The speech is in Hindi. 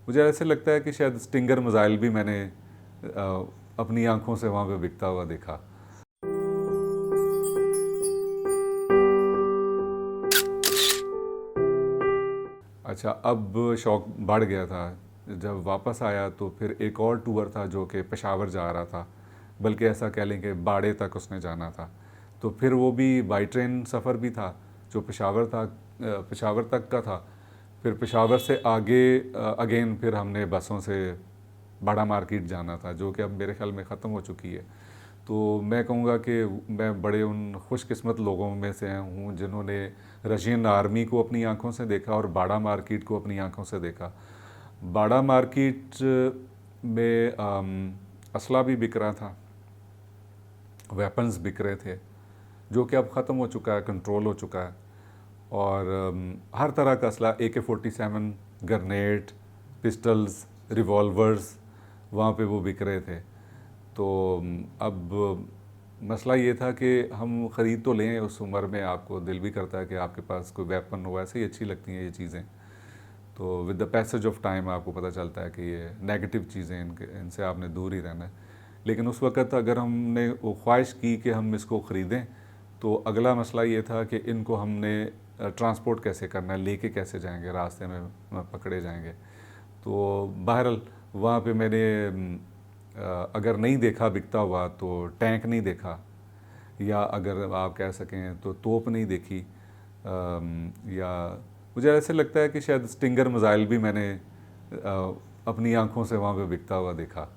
मुझे ऐसे लगता है कि शायद स्टिंगर मिसाइल भी मैंने अपनी आंखों से वहाँ पे बिकता हुआ देखा। अच्छा, अब शौक़ बढ़ गया था। जब वापस आया तो फिर एक और टूर था जो कि पेशावर जा रहा था, बल्कि ऐसा कह लें कि बाड़े तक उसने जाना था। तो फिर वो भी बाई ट्रेन सफ़र भी था, जो पेशावर था, पेशावर तक का था। फिर पेशावर से आगे अगेन फिर हमने बसों से बड़ा मार्केट जाना था, जो कि अब मेरे ख्याल में ख़त्म हो चुकी है। तो मैं कहूँगा कि मैं बड़े उन खुशकिस्मत लोगों में से हूँ जिन्होंने रशियन आर्मी को अपनी आंखों से देखा और बाड़ा मार्केट को अपनी आंखों से देखा। बाड़ा मार्केट में असला भी बिक रहा था, वेपन्स बिक रहे थे, जो कि अब ख़त्म हो चुका है, कंट्रोल हो चुका है। और हर तरह का असला, AK-47, ग्रेनेड, पिस्टल्स, रिवॉल्वर्स वहाँ पे वो बिक रहे थे। तो अब मसला ये था कि हम ख़रीद तो लें, उस उम्र में आपको दिल भी करता है कि आपके पास कोई वेपन हो, ऐसे ही अच्छी लगती हैं ये चीज़ें। तो with the passage of time आपको पता चलता है कि ये नेगेटिव चीज़ें, इनसे आपने दूर ही रहना है। लेकिन उस वक़्त अगर हमने वो ख्वाहिश की कि हम इसको ख़रीदें, तो अगला मसला ये था कि इनको हमने ट्रांसपोर्ट कैसे करना है, लेके कैसे जाएंगे, रास्ते में पकड़े जाएंगे। तो बहरहाल वहाँ पे मैंने अगर नहीं देखा बिकता हुआ तो टैंक नहीं देखा, या अगर आप कह सकें तो तोप नहीं देखी, या मुझे ऐसे लगता है कि शायद स्टिंगर मिसाइल भी मैंने अपनी आंखों से वहाँ पे बिकता हुआ देखा।